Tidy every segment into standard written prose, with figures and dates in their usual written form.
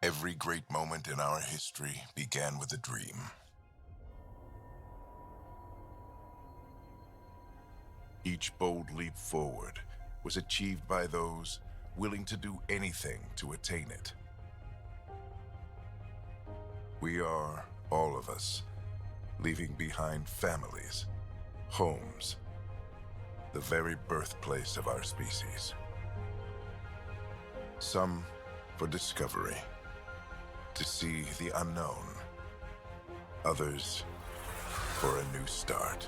Every great moment in our history began with a dream. Each bold leap forward was achieved by those willing to do anything to attain it. We are, all of us, leaving behind families, homes, the very birthplace of our species. Some for discovery, to see the unknown. Others for a new start.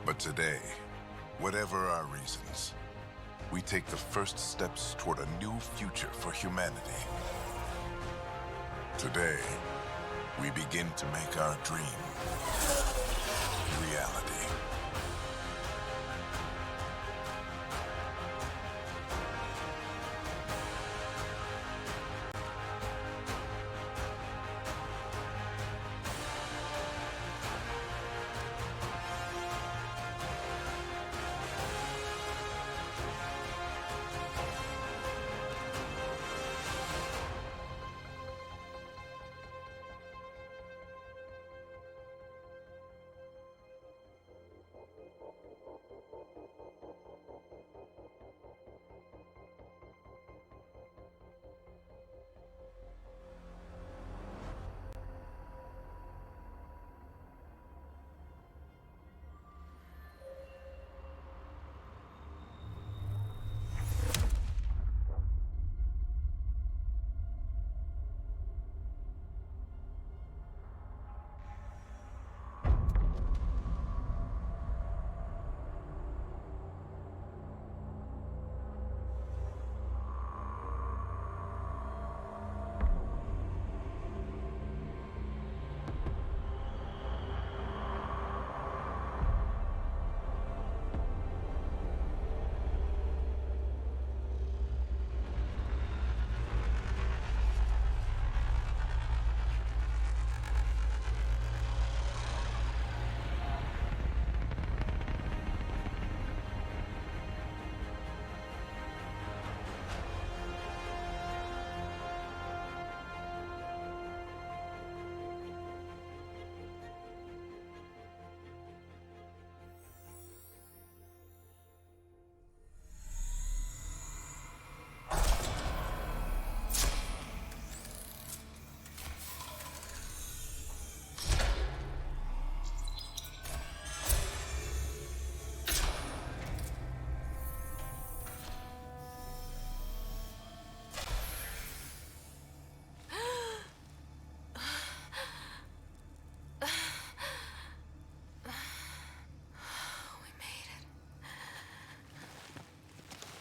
But today, whatever our reasons, we take the first steps toward a new future for humanity. Today, we begin to make our dream reality.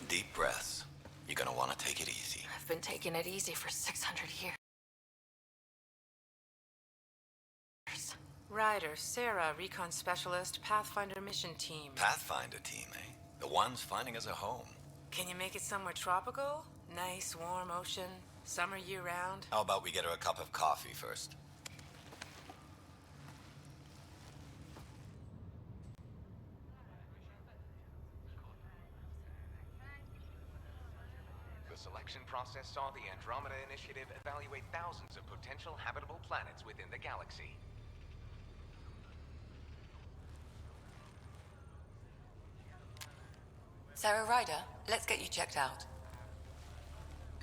Deep breaths. You're gonna want to take it easy. I've been taking it easy for 600 years. Ryder, Sarah, Recon Specialist, Pathfinder Mission Team. Pathfinder team, eh? The ones finding us a home. Can you make it somewhere tropical? Nice, warm ocean, summer year-round? How about we get her a cup of coffee first? The selection process saw the Andromeda Initiative evaluate thousands of potential habitable planets within the galaxy. Sarah Ryder, let's get you checked out.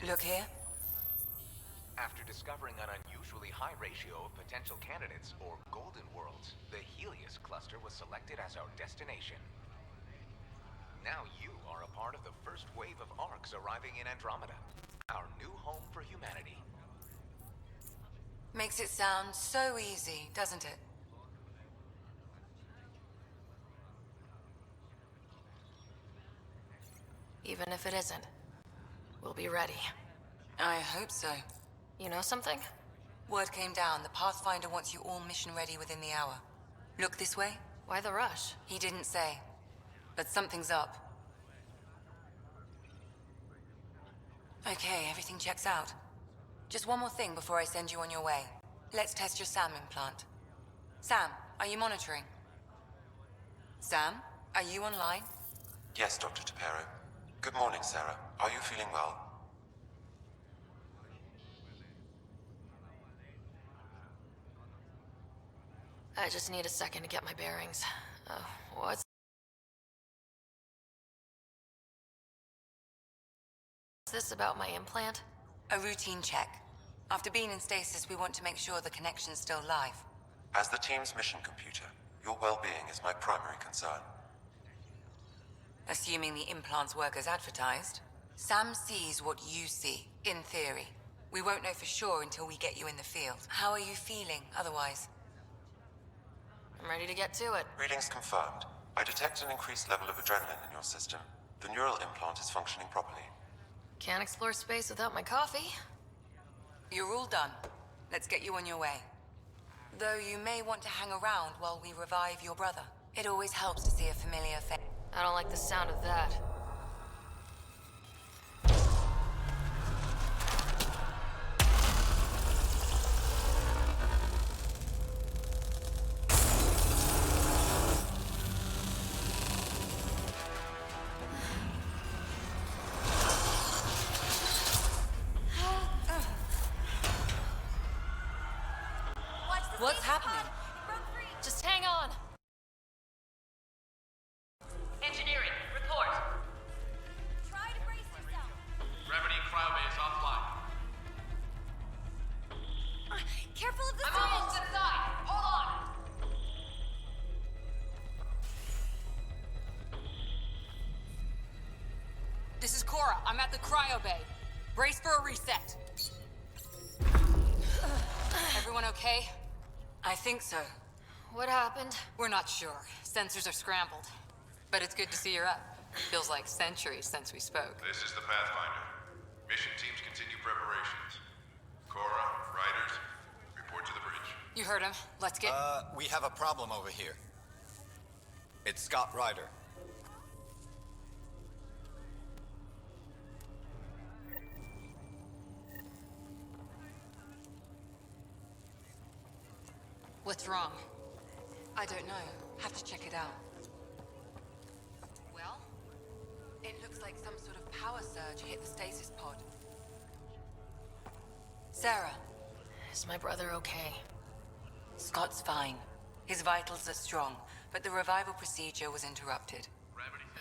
Look here. After discovering an unusually high ratio of potential candidates, or golden worlds, the Helios cluster was selected as our destination. Now you are a part of the first wave of ARCs arriving in Andromeda, our new home for humanity. Makes it sound so easy, doesn't it? Even if it isn't, we'll be ready. I hope so. You know something? Word came down. The Pathfinder wants you all mission ready within the hour. Look this way? Why the rush? He didn't say. But something's up. Okay, everything checks out. Just one more thing before I send you on your way. Let's test your SAM implant. Sam, are you monitoring? Sam, are you online? Yes, Dr. Tapero. Good morning, Sarah. Are you feeling well? I just need a second to get my bearings. What's this about my implant? A routine check. After being in stasis, we want to make sure the connection's still live. As the team's mission computer, your well-being is my primary concern. Assuming the implants work as advertised, Sam sees what you see, in theory. We won't know for sure until we get you in the field. How are you feeling otherwise? I'm ready to get to it. Readings confirmed. I detect an increased level of adrenaline in your system. The neural implant is functioning properly. Can't explore space without my coffee. You're all done. Let's get you on your way. Though you may want to hang around while we revive your brother. It always helps to see a familiar face. I don't like the sound of that. What's happening? Just hang on. Engineering, report. Try to brace yourself. Gravity cryobase offline. Careful of the I'm syringe. almost inside. Hold on. This is Cora. I'm at the cryo bay. Brace for a reset. Everyone okay? I think so. What happened? We're not sure. Sensors are scrambled. But it's good to see you're up. Feels like centuries since we spoke. This is the Pathfinder. Mission teams continue preparations. Cora, Riders, report to the bridge. You heard him. Let's get... We have a problem over here. It's Scott Ryder. What's wrong? I don't know. Have to check it out. Well, it looks like some sort of power surge hit the stasis pod. Sarah, Is my brother okay? Scott's fine. His vitals are strong, but the revival procedure was interrupted.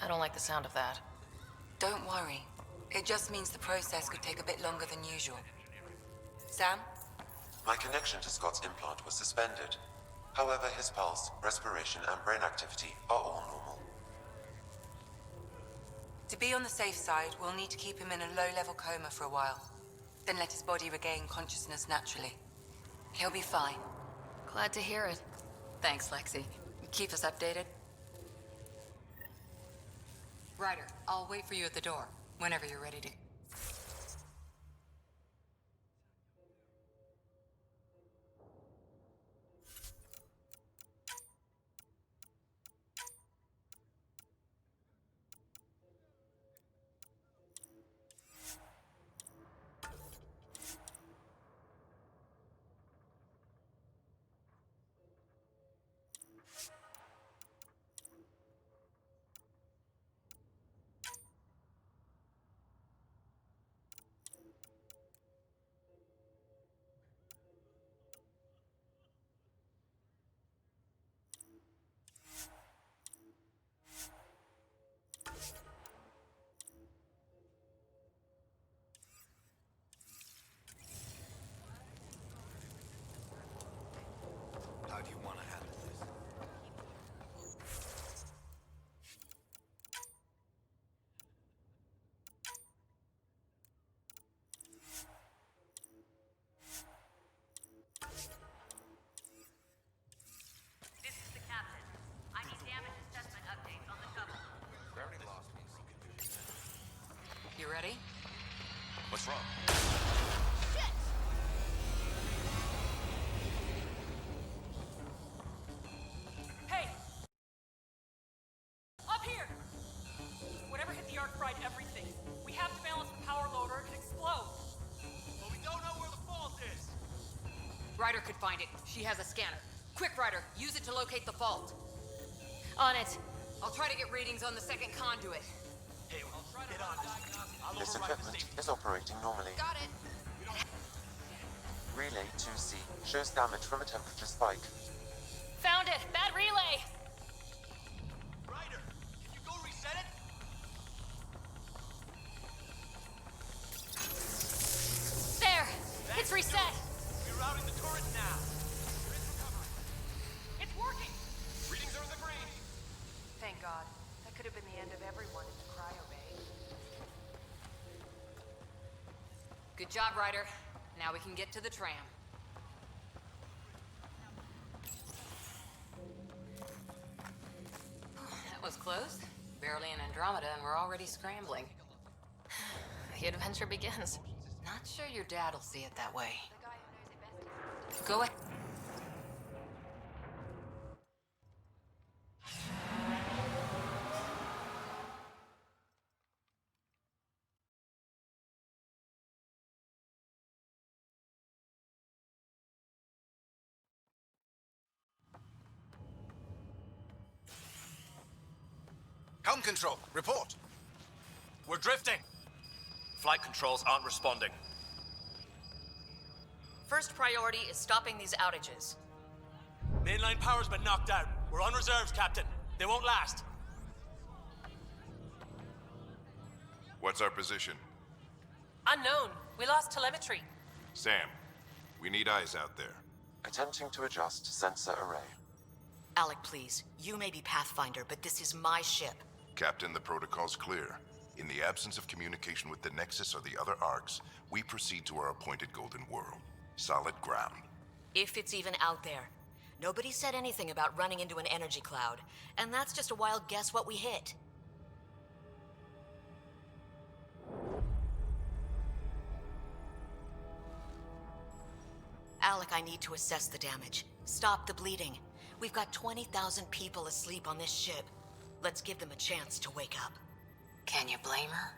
I don't like the sound of that. Don't worry. It just means the process could take a bit longer than usual. Sam? My connection to Scott's implant was suspended. However, his pulse, respiration, and brain activity are all normal. To be on the safe side, we'll need to keep him in a low-level coma for a while. Then let his body regain consciousness naturally. He'll be fine. Glad to hear it. Thanks, Lexi. Keep us updated. Ryder, I'll wait for you at the door, whenever you're ready to... How do you want to handle this? This is the captain. I need damage assessment updates on the shuttle. Gravity loss means You ready? What's wrong? Shit! Hey! Up here! Whatever hit the arc fried everything. We have to balance the power load or it could explode. But we don't know where the fault is. Ryder could find it. She has a scanner. Quick, Ryder, use it to locate the fault. On it. I'll try to get readings on the second conduit. Hey, I'll try to get on diagnostic. This equipment is operating normally. Got it. Relay 2C shows damage from a temperature spike. Found it! Bad relay! Ryder, can you go reset it? There! It's reset! Rerouting the turret now. There is recovery. It's working! Readings are in the green. Thank God. That could have been the end of everyone in the cryo bay. Good job, Ryder. Now we can get to the tram. That was close. Barely in Andromeda, and we're already scrambling. The adventure begins. Not sure your dad'll see it that way. Go ahead. Helm control, report. We're drifting. Flight controls aren't responding. First priority is stopping these outages. Mainline power's been knocked out. We're on reserves, Captain. They won't last. What's our position? Unknown. We lost telemetry. Sam, we need eyes out there. Attempting to adjust sensor array. Alec, please. You may be Pathfinder, but this is my ship. Captain, the protocol's clear. In the absence of communication with the Nexus or the other arcs, we proceed to our appointed Golden World. Solid ground. If it's even out there. Nobody said anything about running into an energy cloud, and that's just a wild guess what we hit. Alec, I need to assess the damage. Stop the bleeding. We've got 20,000 people asleep on this ship. Let's give them a chance to wake up. Can you blame her?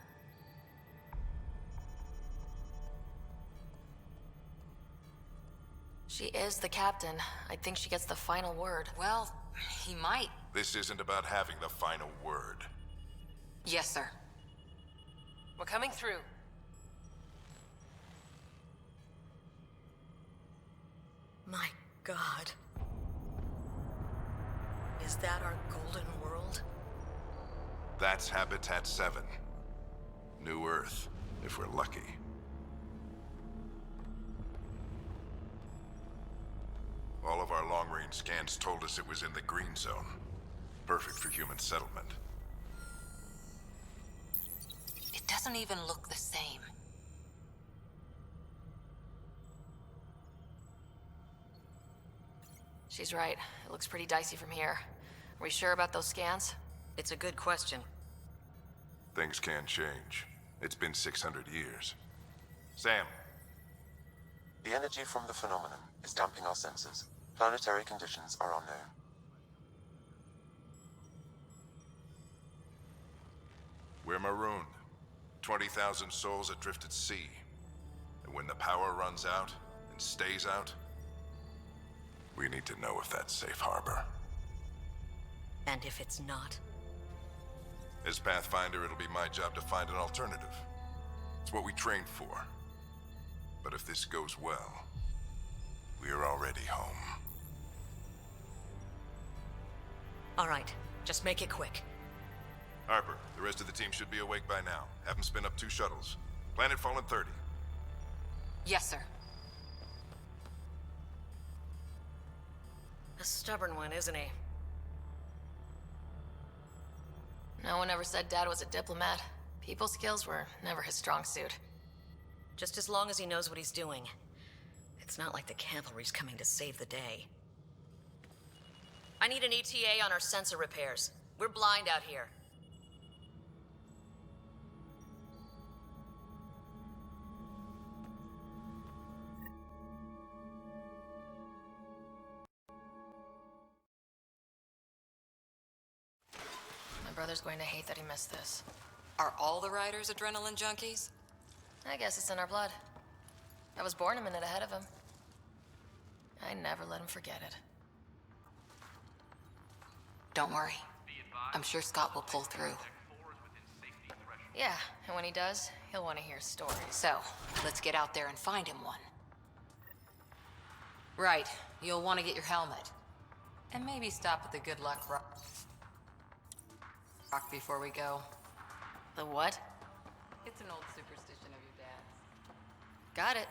She is the captain. I think she gets the final word. Well, he might. This isn't about having the final word. Yes, sir. We're coming through. My God. Is that our Golden World? That's Habitat 7. New Earth, if we're lucky. All of our long-range scans told us it was in the green zone. Perfect for human settlement. It doesn't even look the same. She's right. It looks pretty dicey from here. Are we sure about those scans? It's a good question. Things can change. It's been 600 years. Sam. The energy from the phenomenon is damping our senses. Planetary conditions are unknown. We're marooned. 20,000 souls adrift at sea. And when the power runs out, and stays out, we need to know if that's safe harbor. And if it's not? As Pathfinder, it'll be my job to find an alternative. It's what we trained for. But if this goes well, we're already home. All right, just make it quick. Harper, the rest of the team should be awake by now. Have them spin up 2 shuttles. Planet Fallen 30. Yes, sir. A stubborn one, isn't he? No one ever said Dad was a diplomat. People skills were never his strong suit. Just as long as he knows what he's doing. It's not like the cavalry's coming to save the day. I need an ETA on our sensor repairs. We're blind out here. My brother's going to hate that he missed this. Are all the riders adrenaline junkies? I guess it's in our blood. I was born a minute ahead of him. I never let him forget it. Don't worry. I'm sure Scott will pull through. Yeah, and when he does, he'll want to hear stories. So, let's get out there and find him one. Right, you'll want to get your helmet. And maybe stop at the good luck rock before we go. The what? It's an old superstition of your dad's. Got it.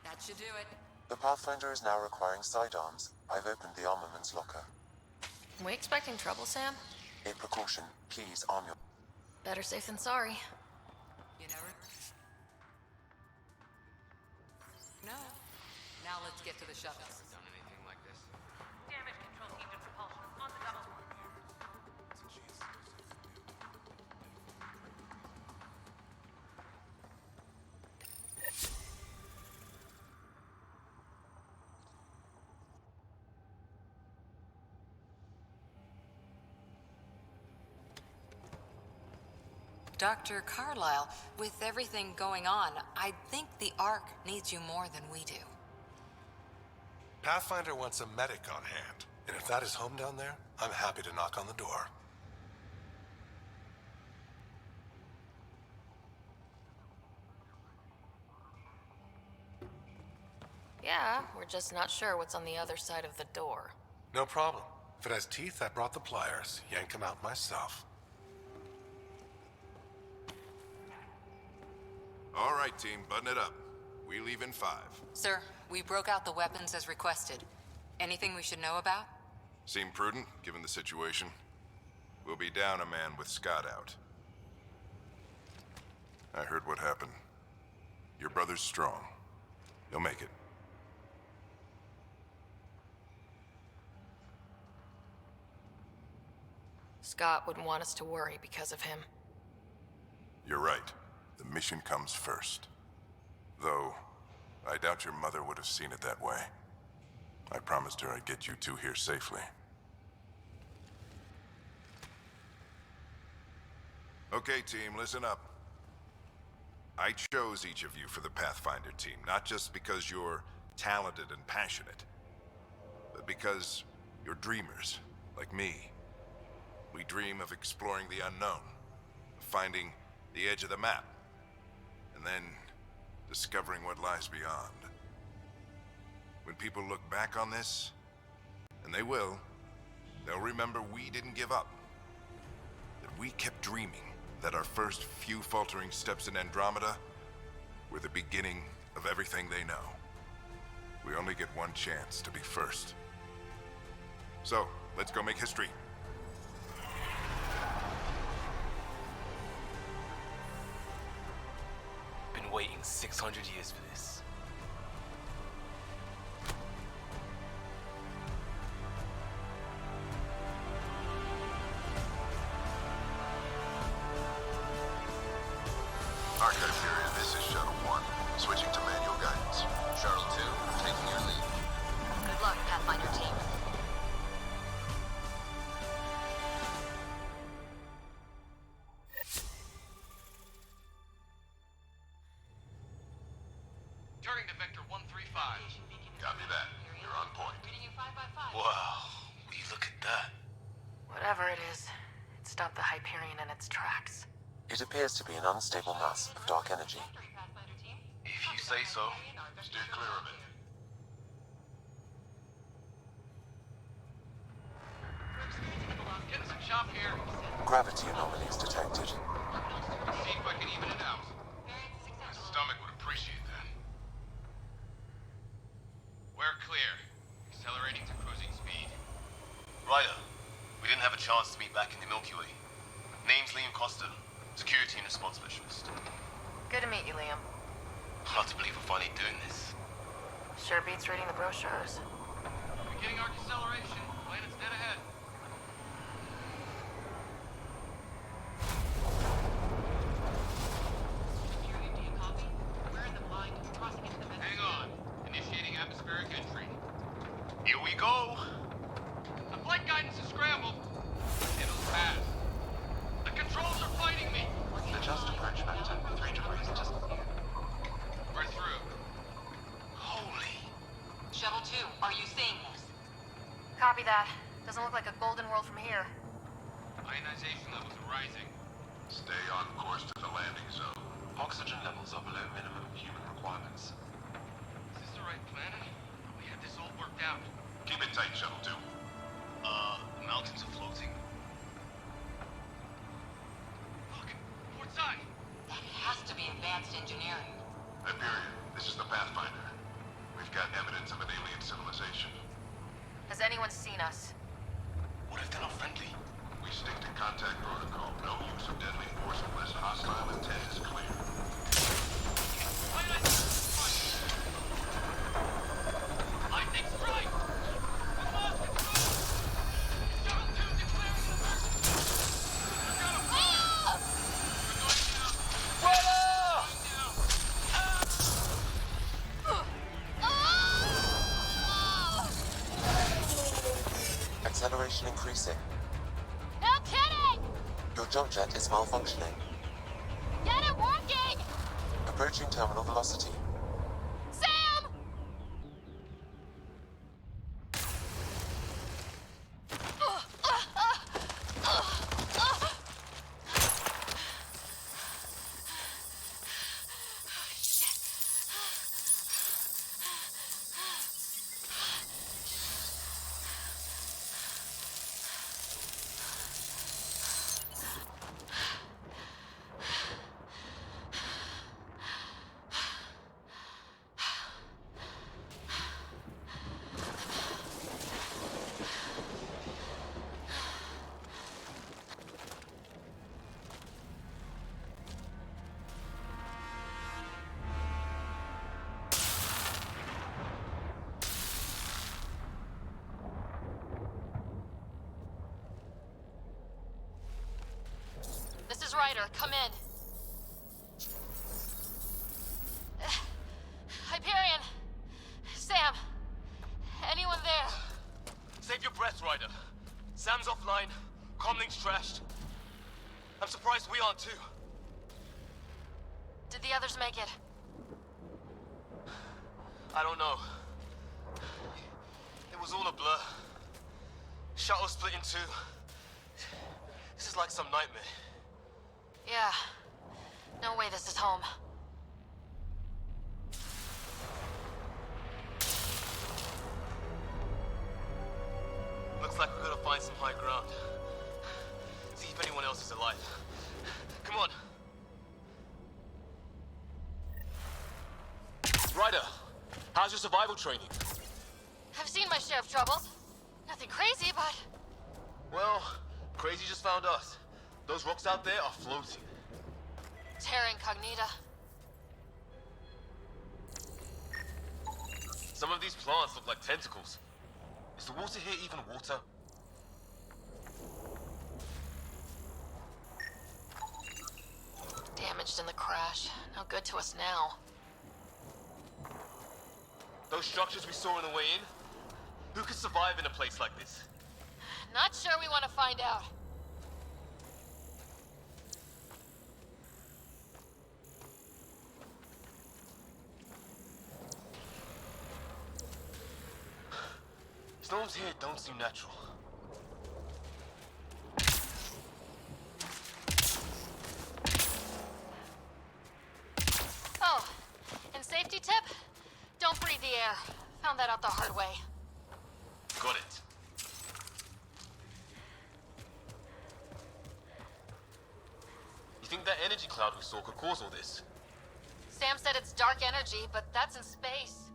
That should do it. The Pathfinder is now requiring sidearms. I've opened the armaments locker. We expecting trouble, Sam? A precaution. Please arm your... Better safe than sorry. You never... No. Now let's get to the shuttles. Done anything like this? Damage control team to propulsion. On the double. Dr. Carlyle, with everything going on, I think the Ark needs you more than we do. Pathfinder wants a medic on hand, and if that is home down there, I'm happy to knock on the door. Yeah, we're just not sure what's on the other side of the door. No problem. If it has teeth, I brought the pliers. Yank them out myself. All right, team, button it up. We leave in 5. Sir, we broke out the weapons as requested. Anything we should know about? Seem prudent, given the situation. We'll be down a man with Scott out. I heard what happened. Your brother's strong. He'll make it. Scott wouldn't want us to worry because of him. You're right. The mission comes first. Though, I doubt your mother would have seen it that way. I promised her I'd get you two here safely. Okay, team, listen up. I chose each of you for the Pathfinder team, not just because you're talented and passionate, but because you're dreamers, like me. We dream of exploring the unknown, of finding the edge of the map, and then discovering what lies beyond. When people look back on this, and they will, they'll remember we didn't give up. That we kept dreaming, that our first few faltering steps in Andromeda were the beginning of everything they know. We only get one chance to be first. So, let's go make history. Been waiting 600 years for this. Archive period, this is Shuttle 1. Switching to manual guidance. Shuttle 2, taking your lead. Good luck, Pathfinder team. Turning to Vector 135. Copy that. You're on point. Wow, will you look at that? Whatever it is, it stopped the Hyperion in its tracks. It appears to be an unstable mass of dark energy. If you say so. Steer clear of it. Getting some chop here. Gravity anomalies detected. See if I can even it out. My stomach would appreciate that. We're clear. Accelerating to cruising speed. Ryder, we didn't have a chance to meet back in the Milky Way. Name's Liam Costa, Security and Response Specialist. Good to meet you, Liam. Hard to believe we're finally doing this. Sure beats reading the brochures. Beginning arc acceleration. Planet's dead ahead. Hang on. Initiating atmospheric entry. Here we go! The flight guidance is scrambled. It'll pass. The controls are fighting me. Adjust approach vector 3 degrees to... We're through. Holy... Shuttle 2, are you seeing this? Copy that. Doesn't look like a golden world from here. Ionization levels are rising. Stay on course to the landing zone. Oxygen levels are below minimum human requirements. Is this the right planet? We had this all worked out. Keep it tight, Shuttle 2. The mountains are floating. Look, port side. That has to be advanced engineering. Hyperion, this is the Pathfinder. We've got evidence of an alien civilization. Has anyone seen us? What if they're not friendly? We stick to contact protocol. No use of deadly force unless hostile intent is clear. Lightning strike! We lost control! Shuttle 2 declaring an emergency! We've got a fire! We're going down! Acceleration increasing. No kidding! Your jump jet is malfunctioning. Get it working! Approaching terminal velocity. Sam! This is Ryder. Come in. Hyperion! Sam! Anyone there? Save your breath, Ryder. Sam's offline. Comlink's trashed. I'm surprised we aren't too. Did the others make it? I don't know. It was all a blur. Shuttle split in two. This is like some nightmare. Yeah. No way this is home. Looks like we're gonna find some high ground. See if anyone else is alive. Come on. Ryder, how's your survival training? I've seen my share of troubles. Nothing crazy, but... Well, crazy just found us. Those rocks out there are floating. Terra Incognita. Some of these plants look like tentacles. Is the water here even water? Damaged in the crash. No good to us now. Those structures we saw on the way in? Who could survive in a place like this? Not sure we want to find out. Storms here don't seem natural. Oh, and safety tip? Don't breathe the air. Found that out the hard way. Got it. You think that energy cloud we saw could cause all this? Sam said it's dark energy, but that's in space.